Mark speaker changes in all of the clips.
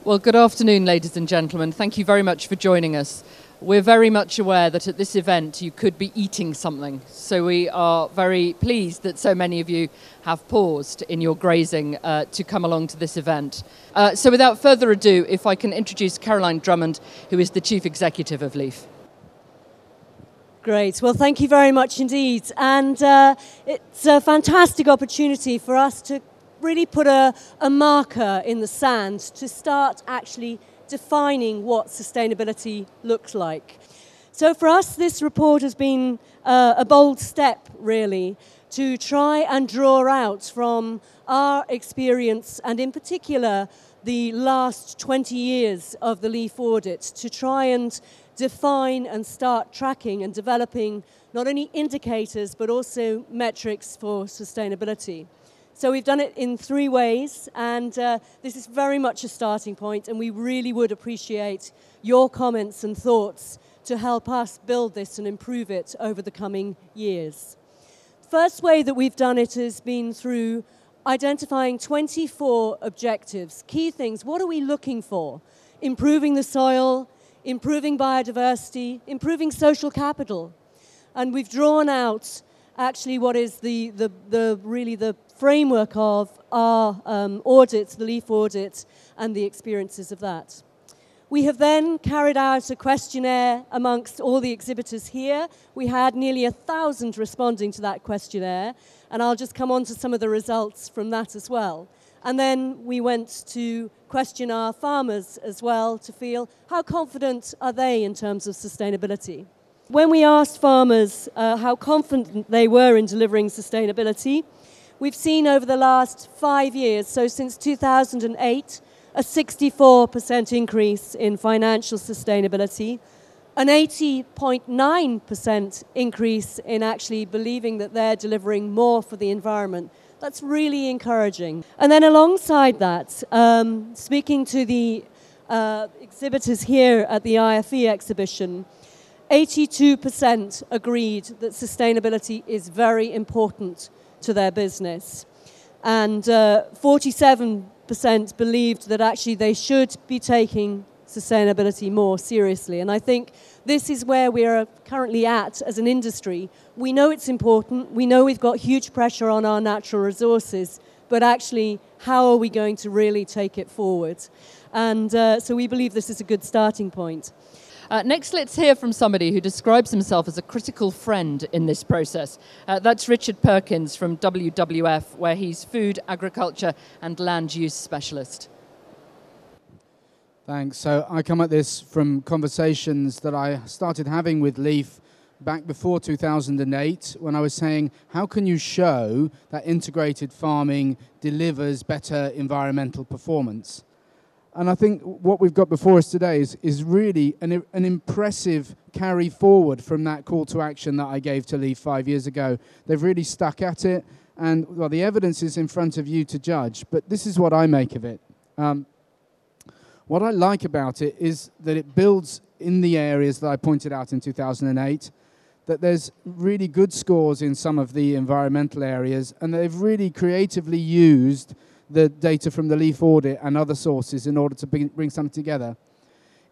Speaker 1: Well, good afternoon, ladies and gentlemen. Thank you very much for joining us. We're very much aware that at this event you could be eating something, so we are very pleased that so many of you have paused in your grazing to come along to this event. So without further ado, if I can introduce Caroline Drummond, who is the Chief Executive of Leaf.
Speaker 2: Great. Well, thank you very much indeed. And it's a fantastic opportunity for us to really put a marker in the sand to start actually defining what sustainability looks like. So for us, this report has been a bold step, really, to try and draw out from our experience, and in particular, the last 20 years of the Leaf audit, to try and define and start tracking and developing not only indicators, but also metrics for sustainability. So we've done it in 3 ways, and this is very much a starting point, and we really would appreciate your comments and thoughts to help us build this and improve it over the coming years. First way that we've done it has been through identifying 24 objectives, key things. What are we looking for? Improving the soil, improving biodiversity, improving social capital. And we've drawn out actually what is really the framework of our audit, the Leaf audit, and the experiences of that. We have then carried out a questionnaire amongst all the exhibitors here. We had nearly 1,000 responding to that questionnaire, and I'll just come on to some of the results from that as well. And then we went to question our farmers as well to feel how confident are they in terms of sustainability. When we asked farmers how confident they were in delivering sustainability, we've seen over the last 5 years, so since 2008, a 64% increase in financial sustainability, an 80.9% increase in actually believing that they're delivering more for the environment. That's really encouraging. And then alongside that, speaking to the exhibitors here at the IFE exhibition, 82% agreed that sustainability is very important to their business. And 47% believed that actually they should be taking sustainability more seriously. And I think this is where we are currently at as an industry. We know it's important. We know we've got huge pressure on our natural resources, but actually, how are we going to really take it forward? And so we believe this is a good starting point.
Speaker 1: Next, let's hear from somebody who describes himself as a critical friend in this process. That's Richard Perkins from WWF, where he's Food, Agriculture and Land Use Specialist.
Speaker 3: Thanks. So I come at this from conversations that I started having with Leaf back before 2008, when I was saying, how can you show that integrated farming delivers better environmental performance? And I think what we've got before us today is really an impressive carry forward from that call to action that I gave to Leaf 5 years ago. They've really stuck at it, and well, the evidence is in front of you to judge, but this is what I make of it. What I like about it is that it builds in the areas that I pointed out in 2008, that there's really good scores in some of the environmental areas, and they've really creatively used the data from the Leaf audit and other sources in order to bring something together.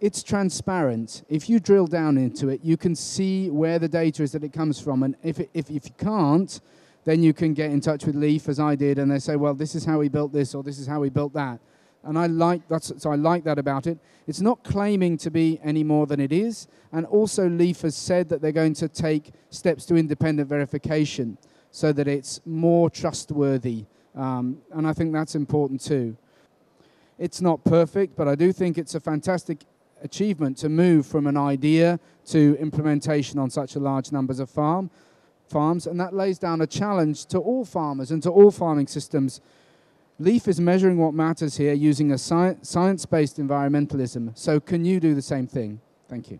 Speaker 3: It's transparent. If you drill down into it, you can see where the data is that it comes from, and if you can't, then you can get in touch with Leaf, as I did, and they say, well, this is how we built this, or this is how we built that. And I like that about it. It's not claiming to be any more than it is, and also Leaf has said that they're going to take steps to independent verification so that it's more trustworthy. And I think that's important too. It's not perfect, but I do think it's a fantastic achievement to move from an idea to implementation on such a large numbers of farms, and that lays down a challenge to all farmers and to all farming systems. Leaf is measuring what matters here using a science-based environmentalism. So can you do the same thing? Thank you.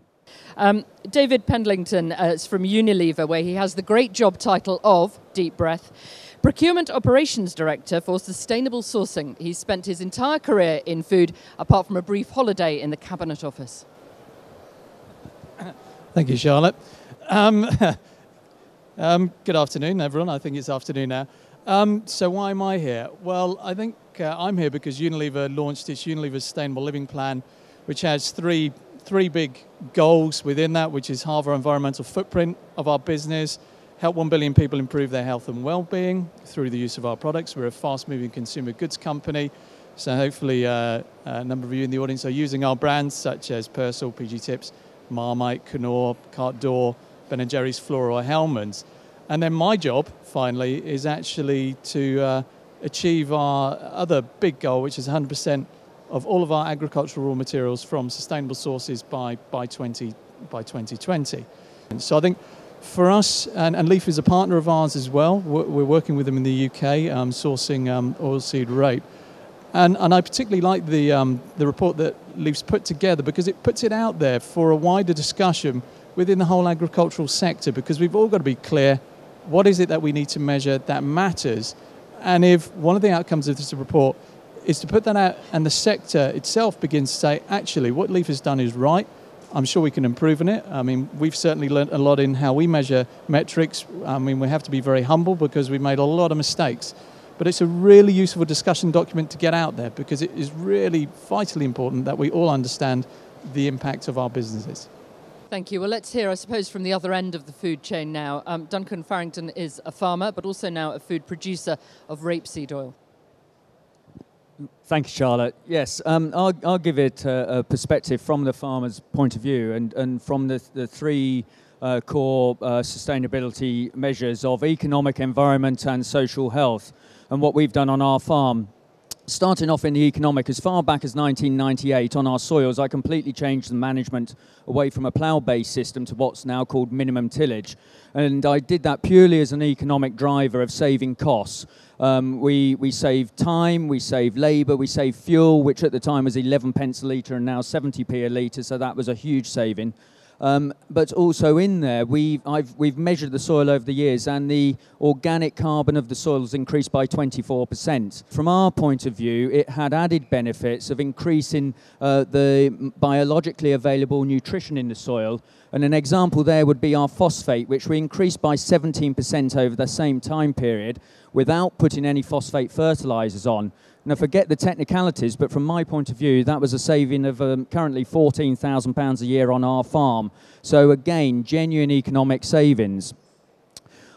Speaker 1: David Pendlington is from Unilever, where he has the great job title of, deep breath, Procurement Operations Director for Sustainable Sourcing. He's spent his entire career in food, apart from a brief holiday in the Cabinet Office.
Speaker 4: Thank you, Charlotte. Good afternoon, everyone. I think it's afternoon now. So why am I here? Well, I think I'm here because Unilever launched its Unilever Sustainable Living Plan, which has three big goals within that, which is halve our environmental footprint of our business, help 1 billion people improve their health and well-being through the use of our products. We're a fast-moving consumer goods company, so hopefully a number of you in the audience are using our brands such as Persil, PG Tips, Marmite, Knorr, Carte d'Or, Ben & Jerry's, Flora or Hellmann's. And then my job, finally, is actually to achieve our other big goal, which is 100% of all of our agricultural raw materials from sustainable sources by 2020. And so I think for us, and Leaf is a partner of ours as well, we're working with them in the UK, sourcing oilseed rape. And I particularly like the report that Leaf's put together because it puts it out there for a wider discussion within the whole agricultural sector, because we've all got to be clear, what is it that we need to measure that matters? And if one of the outcomes of this report is to put that out and the sector itself begins to say, actually, what Leaf has done is right, I'm sure we can improve on it. I mean, we've certainly learned a lot in how we measure metrics. I mean, we have to be very humble because we've made a lot of mistakes. But it's a really useful discussion document to get out there because it is really vitally important that we all understand the impact of our businesses.
Speaker 1: Thank you. Well, let's hear, I suppose, from the other end of the food chain now. Duncan Farrington is a farmer, but also now a food producer of rapeseed oil.
Speaker 5: Thank you, Charlotte. Yes, I'll give it a perspective from the farmer's point of view and from the three core sustainability measures of economic, environment and social health, and what we've done on our farm. Starting off in the economic, as far back as 1998 on our soils, I completely changed the management away from a plough-based system to what's now called minimum tillage. And I did that purely as an economic driver of saving costs. We saved time, we saved labour, we saved fuel, which at the time was 11 pence a litre and now 70p a litre, so that was a huge saving. But also in there, we've measured the soil over the years, and the organic carbon of the soil has increased by 24%. From our point of view, it had added benefits of increasing the biologically available nutrition in the soil. And an example there would be our phosphate, which we increased by 17% over the same time period without putting any phosphate fertilisers on. Now, forget the technicalities, but from my point of view, that was a saving of currently £14,000 a year on our farm. So again, genuine economic savings.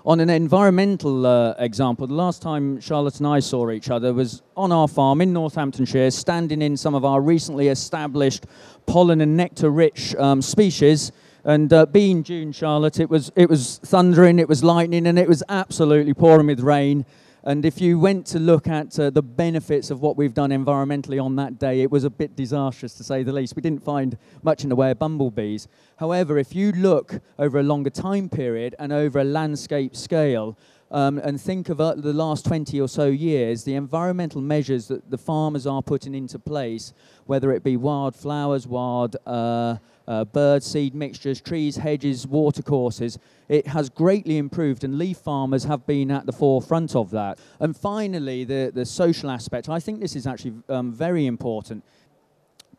Speaker 5: On an environmental example, the last time Charlotte and I saw each other was on our farm in Northamptonshire, standing in some of our recently established pollen and nectar-rich species. And being June, Charlotte, it was thundering, it was lightning, and it was absolutely pouring with rain. And if you went to look at the benefits of what we've done environmentally on that day, it was a bit disastrous, to say the least. We didn't find much in the way of bumblebees. However, if you look over a longer time period and over a landscape scale, and think of the last 20 or so years, the environmental measures that the farmers are putting into place, whether it be wildflowers, wild bird seed mixtures, trees, hedges, watercourses, it has greatly improved, and leaf farmers have been at the forefront of that. And finally, the social aspect. I think this is actually very important.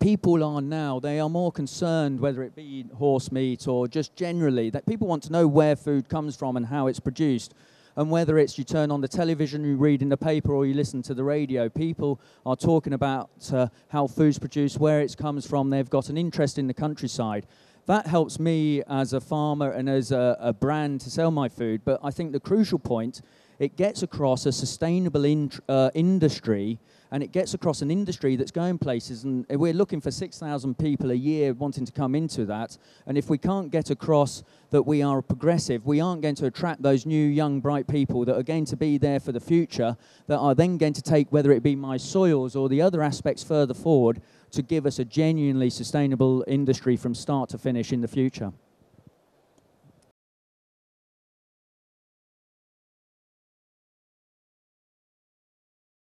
Speaker 5: People are now, they are more concerned, whether it be horse meat or just generally, that people want to know where food comes from and how it's produced. And whether it's you turn on the television, you read in the paper, or you listen to the radio, people are talking about how food's produced, where it comes from. They've got an interest in the countryside. That helps me as a farmer and as a brand to sell my food. But I think the crucial point, it gets across a sustainable industry, and it gets across an industry that's going places, and we're looking for 6,000 people a year wanting to come into that. And if we can't get across that we are progressive, we aren't going to attract those new, young, bright people that are going to be there for the future, that are then going to take, whether it be my soils or the other aspects further forward, to give us a genuinely sustainable industry from start to finish in the future.